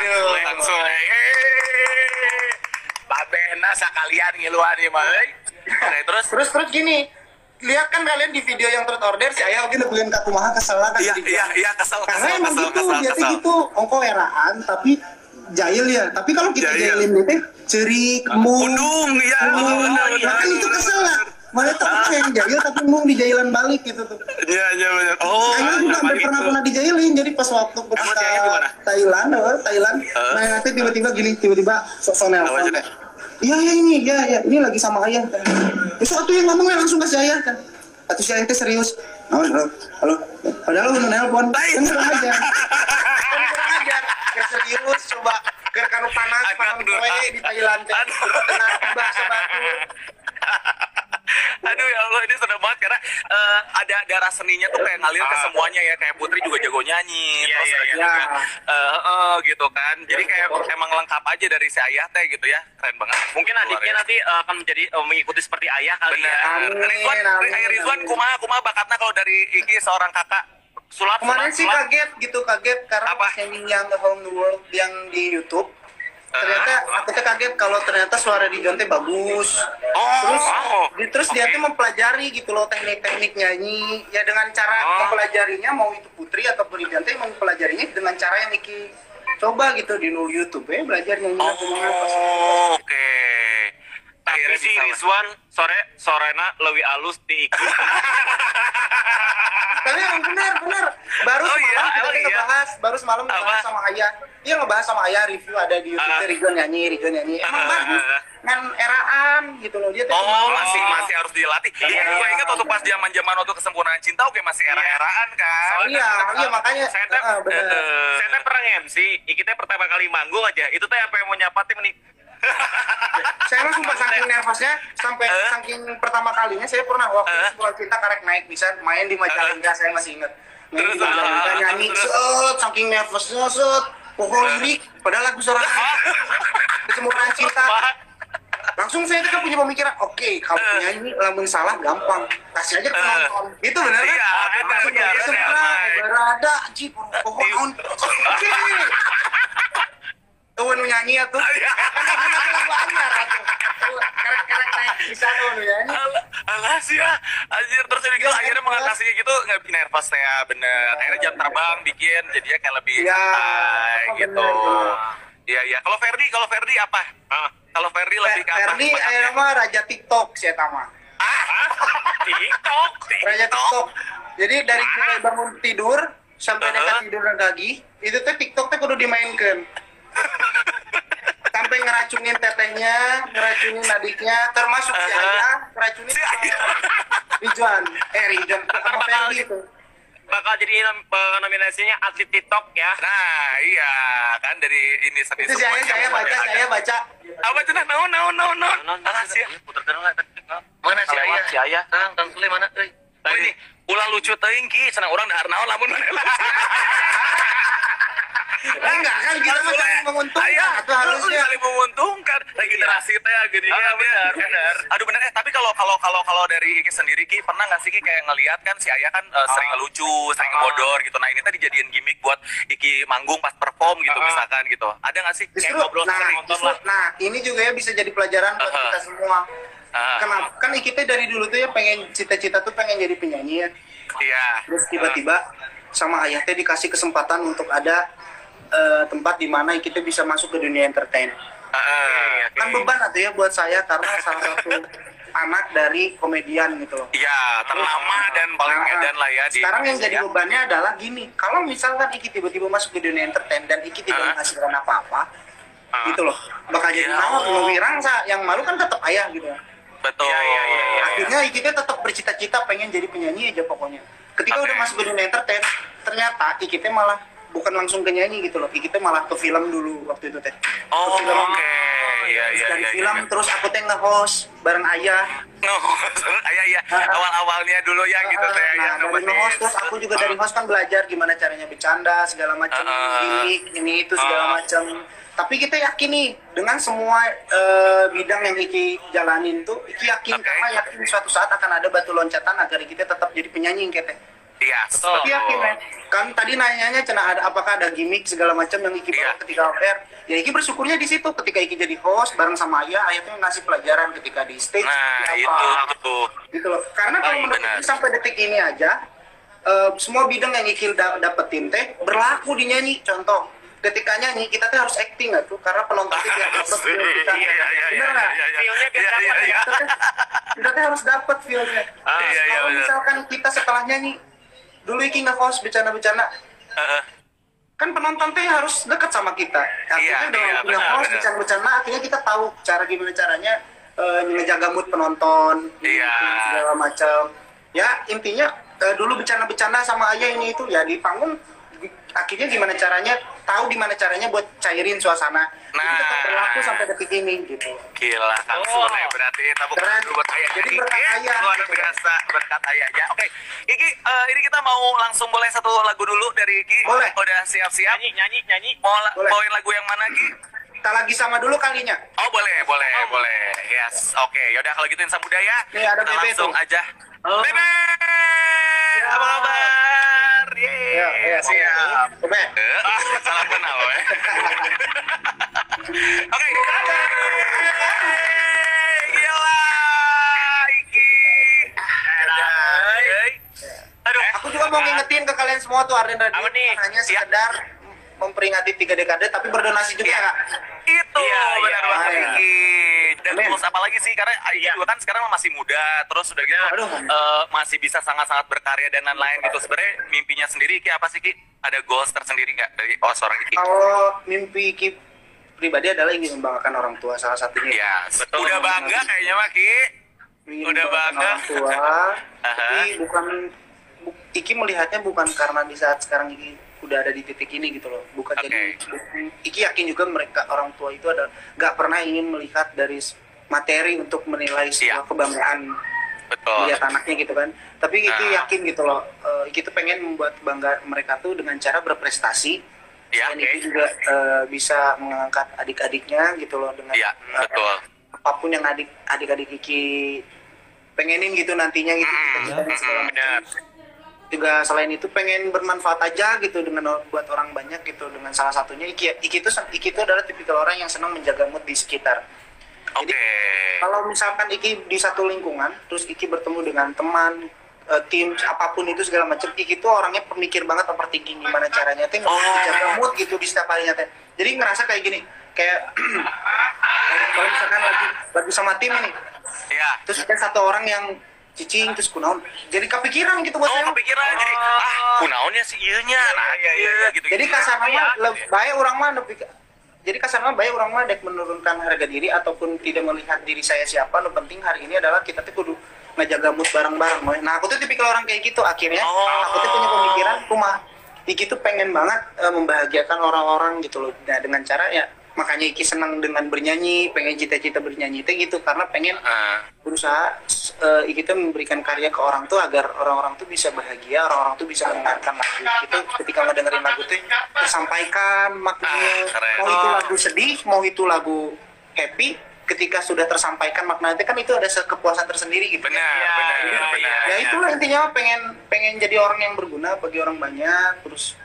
Kang Sule. Babehna sakalian ngiluan ieu mah euy. Terus gini. Lihat kan kalian di video yang third order si Ayah oke nebeun ka kumaha kesel kan. Iya kesel. Karena emang gitu, biasanya gitu. Ongko eraan tapi jahil ya. Tapi kalau kita jahilin itu cerik, mundung, iya. Kan itu kesel lah. Malah tuh yang jahil tapi mung dijailan balik gitu tuh. Iya benar. Oh. Ayah juga pernah dijailin. Jadi pas waktu ke Thailand. Nah nanti tiba-tiba sok nelfon. Iya ini lagi sama Ayah. Terus waktu yang ngomongnya langsung ke saya kan. Atau si Ayah itu serius. Halo. Padahal lu nelpon. Kan kurang ajar. Gak serius coba. Gak kanu panas di Thailand. Tenang bahasa batu. Aduh ya Allah, ini sedap banget karena ada darah seninya tuh kayak ngalir ke semuanya ya. Kayak Putri juga jago nyanyi, terus juga gitu kan. Jadi kayak emang lengkap aja dari si Ayah teh gitu ya. Keren banget. Mungkin adiknya nanti akan menjadi mengikuti seperti Ayah kali ya. Rizwan kumaha bakatnya kalau dari Iki seorang kakak sulap. Kemarin sih kaget karena yang Around the World yang di YouTube. Ternyata aku tuh kaget kalau ternyata suara Dijon teh bagus. Terus dia tuh mempelajari gitu loh teknik-teknik nyanyi ya dengan cara mempelajarinya, mau itu Putri atau Dijon teh mempelajarinya dengan cara yang Iki coba gitu di YouTube ya, belajar nyanyi lagu Oke. Tapi si Rizwan sorena leuwih alus di Iki. Tapi yang benar baru semalam ngebahas sama Ayah. Dia ngebahas sama Ayah, review ada di YouTube Rijon nyanyi. Emang bagus. Kan eraan gitu loh dia tuh. Masih harus dilatih. Iya, gue ingat waktu pas zaman waktu Kesempurnaan Cinta oke masih era-eraan kan. Iya makanya saya pernah MC, Iki teh pertama kali manggung aja. Itu teh apa yang mau nyapa tim nih. Saya mah sumpah saking nervosnya sampai saking pertama kalinya saya pernah waktu Kesempurnaan Cinta karek naik bisa main di Majalengka, saya masih ingat. Terus nyanyi saking nervosnya pokok lirik padahal lagu suara Kesempurnaan Cinta. Langsung saya tuh punya pemikiran, oke, kalau nyanyi lamun salah gampang, kasih aja ke penonton. Itu benar kan? Iya, benar. Berada aji pokok naon. Oke. Tuh nu nyanyi atuh. Lagu anyar atuh. Kerek naik bisa tuh nu nyanyi. Alah sih ya, anjir terus akhirnya mengatasinya gitu nggak bikin nervous ya, bener. Akhirnya jam terbang bikin, jadinya kayak lebih santai gitu. Iya. Kalau Ferdi apa? Kalau Ferdi lebih ke apa? Ferdi nama raja TikTok sih tama. TikTok. Raja TikTok. Jadi dari mulai bangun tidur sampai dekat tidur lagi, itu tuh TikTok tuh kudu dimainkan. Sampai ngeracunin tetehnya, ngeracunin adiknya, termasuk si Ayah, ngeracunin Rizwan sama Ferdi itu. Bakal jadi nominasinya atlet TikTok ya. Nah iya kan dari ini sendiri. Itu saya baca. Apa cenah naon. Sih. Puter terus lah. Mana si Ayah? Kang Sule mana euy? Oh ini ulah lucu teuing ki cenah urang dahar naon lamun mana. Enggak kan kita mah saling menguntungkan atau harusnya saling menguntungkan regenerasi teh gini ya benar. Aduh benar tapi kalau dari Iki sendiri Ki pernah nggak sih Ki kayak ngelihat kan si Ayah kan sering ngelucu, sering ngebodor gitu. Nah ini tadi dijadiin gimmick buat Iki manggung pas perform gitu misalkan gitu. Ada nggak sih kayak ngobrol sering nonton lah. Nah ini juga ya bisa jadi pelajaran buat kita semua. Kenapa kan Iki teh dari dulu tuh ya pengen cita-cita tuh pengen jadi penyanyi ya. Iya. Terus tiba-tiba sama Ayah teh dikasih kesempatan untuk ada tempat di mana kita bisa masuk ke dunia entertain. Kan beban atau ya buat saya karena salah satu anak dari komedian gitu loh. Iya, terlama dan paling edan lah ya. Sekarang yang jadi bebannya adalah gini, kalau misalkan Iki tiba-tiba masuk ke dunia entertain dan Iki tidak menghasilkan apa-apa, gitu loh, bakal jadi malu, wirang yang malu kan tetap Ayah gitu. Betul. Akhirnya Iki tetap bercita-cita pengen jadi penyanyi aja pokoknya. Ketika udah masuk ke dunia entertain, ternyata Iki malah bukan langsung ke nyanyi gitu loh. Kita malah ke film dulu waktu itu teh. Dari film terus aku teh nge-host bareng Ayah. Ayah awal-awalnya dulu ya gitu teh ya. Dari nge-host terus aku juga dari host kan belajar gimana caranya bercanda segala macam, gimmick ini itu segala macam. Tapi kita yakin nih dengan semua bidang yang Iki jalanin tuh, Iki yakin karena yakin suatu saat akan ada batu loncatan agar kita tetap jadi penyanyi yang kete. Iya, Tapi yakin kan tadi nanyanya cenah apakah ada gimmick segala macam yang Iki bawa ketika off-air. Ya Iki bersyukurnya di situ ketika Iki jadi host bareng sama Ayah tuh ngasih pelajaran ketika di stage. Nah, itu tuh. Gitu loh. Karena kalau menurut Iki sampai detik ini aja semua bidang yang Iki dapetin teh berlaku di nyanyi. Contoh, ketika nyanyi kita tuh harus acting nggak tuh? Karena penonton itu biar dapet feel kita. Bener nggak? Feel-nya biar dapat ya. Kita tuh harus dapet feel-nya. Kalau misalkan kita setelah nyanyi, dulu Iki nge-host bercanda-bercanda, kan penonton tuh harus deket sama kita. Akhirnya udah punya host bercanda-bercanda, akhirnya kita tahu gimana caranya ngejaga mood penonton, segala macam. Ya intinya dulu bercanda-bercanda sama Ayah ini itu ya di panggung. Akhirnya gimana caranya buat cairin suasana. Itu tetap berlaku sampai detik ini gitu. Gila Kang Sule, berarti tepuk tangan dulu buat Ayah. Jadi berkat Ayah luar biasa, berkat Ayahnya. Oke, Iki ini kita mau langsung boleh satu lagu dulu dari Iki. Boleh. Udah siap-siap. Nyanyi. Mau bawain lagu yang mana Ki? Kita lagi sama dulu kalinya. Oh boleh. Yes, oke. Yaudah kalau gitu Insan Budaya. Nih, ada kita Bebe langsung tuh. aja. Bebe, Ya. apa kabar? Ya, Siap. Bebe. Salam kenal, weh. Oke. Gila, Iki. Aduh. Aku juga mau ngingetin ke kalian semua tuh Arden Radio Apa nih? hanya sekedar memperingati 3 dekade tapi berdonasi juga Kak. Itu benar banget iya. Iki. Dan Amin. terus apa lagi sih karena Iki juga kan sekarang masih muda terus udah gitu Aduh. masih bisa sangat-sangat berkarya dan lain-lain gitu. Sebenarnya mimpinya sendiri Iki apa sih Ki? Ada goals tersendiri nggak dari seorang Iki? Kalau mimpi Ki pribadi adalah ingin membanggakan orang tua salah satunya. Ya, betul. udah bangga kayaknya mah Ki. Ingin Udah membanggakan bangga. orang tua. Tapi Iki melihatnya bukan karena di saat sekarang Iki udah ada di titik ini gitu loh. Bukan jadi Iki yakin juga mereka orang tua itu ada nggak pernah ingin melihat dari materi untuk menilai sebuah kebanggaan Betul. melihat anaknya gitu kan. Tapi Iki yakin gitu loh. Iki tuh pengen membuat bangga mereka tuh dengan cara berprestasi. Dan Iki juga bisa mengangkat adik-adiknya gitu loh dengan betul. apapun yang adik-adik Iki pengenin gitu nantinya gitu. Benar. Juga selain itu pengen bermanfaat aja gitu dengan buat orang banyak gitu dengan salah satunya Iki itu adalah tipikal orang yang senang menjaga mood di sekitar. Jadi kalau misalkan Iki di satu lingkungan terus Iki bertemu dengan teman tim apapun itu segala macam Iki tuh orangnya pemikir banget overthinking gimana caranya tuh menjaga mood gitu di setiap harinya teh. Jadi ngerasa kayak gini kayak kalau misalkan lagi sama tim ini terus ada satu orang yang cicing terus kunaon jadi kepikiran gitu buat saya. Kepikiran jadi kunaonnya sih ieunya gitu. Jadi kasarnya bae urang mah jadi kasarnya bae urang mah dek menurunkan harga diri ataupun tidak melihat diri saya siapa, no penting hari ini adalah kita tuh kudu ngejaga mood bareng-bareng. Nah, aku tuh tipikal orang kayak gitu akhirnya. Aku tuh punya pemikiran Iki tuh pengen banget membahagiakan orang-orang gitu loh. Nah, dengan cara ya makanya Iki senang dengan bernyanyi, pengen cita-cita bernyanyi itu gitu karena pengen berusaha Iki tuh memberikan karya ke orang tuh agar orang-orang tuh bisa bahagia, orang-orang tuh bisa mendengarkan lagu itu ketika ngedengerin lagu tuh tersampaikan maknanya. Mau itu lagu sedih, mau itu lagu happy, ketika sudah tersampaikan makna itu kan itu ada kepuasan tersendiri gitu. Benar. Ya itulah intinya pengen jadi orang yang berguna bagi orang banyak, terus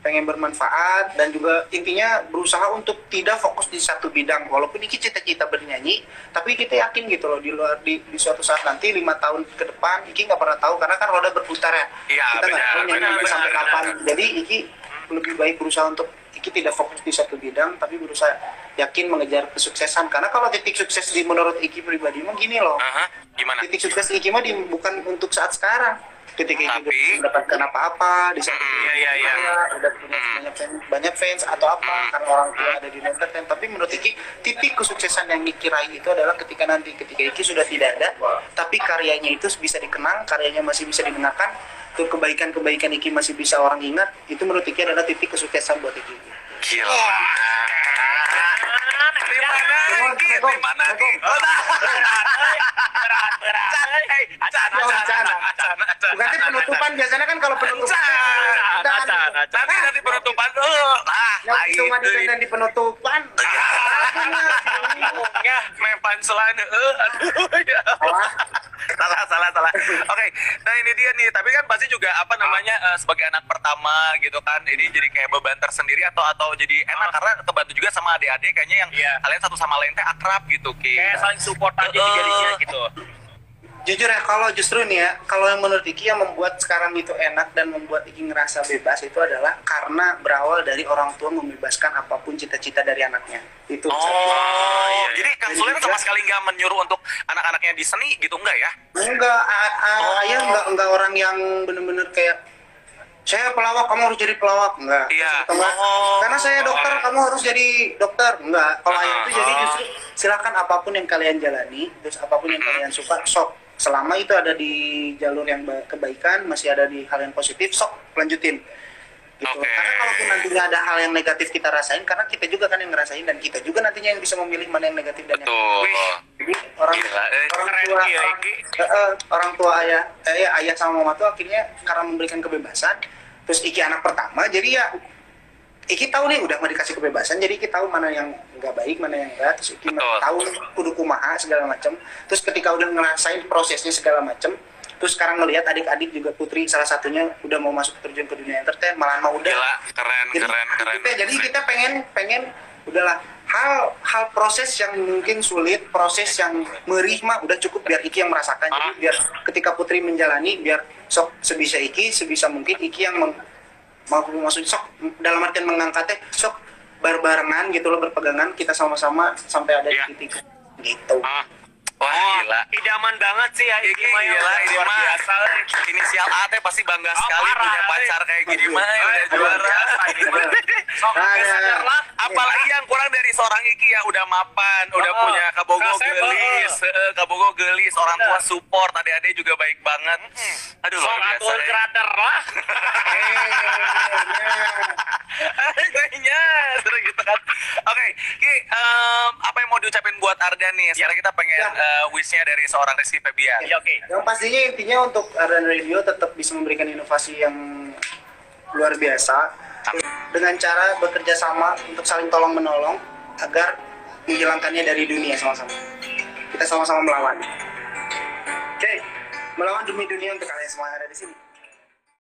pengen bermanfaat dan juga intinya berusaha untuk tidak fokus di satu bidang walaupun ini cita-cita bernyanyi tapi kita yakin gitu loh di suatu saat nanti 5 tahun ke depan Iki nggak pernah tahu karena kan roda berputar ya kita nggak tahu nyanyi sampai kapan jadi Iki lebih baik berusaha untuk Iki tidak fokus di satu bidang tapi berusaha yakin mengejar kesuksesan karena kalau titik sukses menurut Iki pribadi mah gini loh gimana titik sukses Iki mah bukan untuk saat sekarang ketika Iki mendapatkan apa-apa di saat udah punya banyak fans atau apa karena orang tua ada di entertain tapi menurut Iki titik kesuksesan yang Iki raih itu adalah ketika Iki sudah tidak ada tapi karyanya itu bisa dikenang karyanya masih bisa didengarkan tuh kebaikan Iki masih bisa orang ingat itu menurut Iki adalah titik kesuksesan buat Iki. Gila. Gimana Ki? Berarti penutupan biasanya kan kalau penutupan nanti penutupan yang cuma di penutupan mepan selain aduh ya salah. Oke, nah ini dia nih. Tapi kan pasti juga apa namanya sebagai anak pertama gitu kan, ini jadi kayak beban tersendiri atau jadi enak karena kebantu juga sama adik-adik kayaknya yang kalian satu sama lain teh akrab gitu, Ki. Kayak saling support aja jadinya gitu. Jujur ya, kalau justru nih ya, kalau yang menurut Iki yang membuat sekarang itu enak dan membuat Iki ngerasa bebas itu adalah karena berawal dari orang tua membebaskan apapun cita-cita dari anaknya. Itu Jadi Kang Sule sama sekali nggak menyuruh untuk anak-anaknya di seni gitu, enggak ya? enggak, ayah enggak orang yang bener-bener kayak saya pelawak, kamu harus jadi pelawak, enggak. Iya. Karena saya dokter, kamu harus jadi dokter, enggak. Kalau ayah itu jadi justru silakan apapun yang kalian jalani, terus apapun yang kalian suka, sok. Selama itu ada di jalur yang kebaikan, masih ada di hal yang positif, sok lanjutin. Gitu. Karena kalaupun nantinya ada hal yang negatif kita rasain, karena kita juga kan yang ngerasain dan kita juga nantinya yang bisa memilih mana yang negatif dan yang jadi orang tua ayah sama mama tuh akhirnya karena memberikan kebebasan, terus Iki anak pertama, jadi ya Iki tahu nih udah mau dikasih kebebasan, jadi Iki tahu mana yang nggak baik, mana yang enggak, terus Iki tahu kudu kumaha segala macam. Terus ketika udah ngerasain prosesnya segala macam, terus sekarang ngelihat adik-adik juga Putri salah satunya udah mau masuk terjun ke dunia entertain, malah mau udah. Gila, keren. Jadi kita pengen udahlah hal proses yang mungkin sulit, proses yang merih mah udah cukup biar Iki yang merasakan. Jadi biar ketika Putri menjalani, biar sok sebisa Iki, sebisa mungkin Iki yang maksud sok dalam artian mengangkatnya sok barengan gitu loh, berpegangan kita sama-sama sampai ada di titik gitu. Wah, gila. Idaman banget sih ya Iki gila, ini luar mah biasa. inisial A teh pasti bangga sekali punya pacar kayak gini mah, udah juara. Apalagi yang kurang dari seorang Iki ya, udah mapan, udah punya kabogo gelis, orang tua support, adik-adik juga baik banget. Aduh, luar biasa. Atur grader lah. Kayaknya seru gitu kan. Oke, Ki, apa yang mau diucapin buat Ardan nih? Sekarang kita pengen wish-nya dari seorang Rizky Febian. Ya, oke. Yang pastinya intinya untuk Ardan Radio tetap bisa memberikan inovasi yang luar biasa dengan cara bekerja sama untuk saling tolong menolong agar menghilangkannya dari dunia sama-sama. Kita sama-sama melawan. Oke, melawan demi dunia untuk kalian semua yang ada di sini.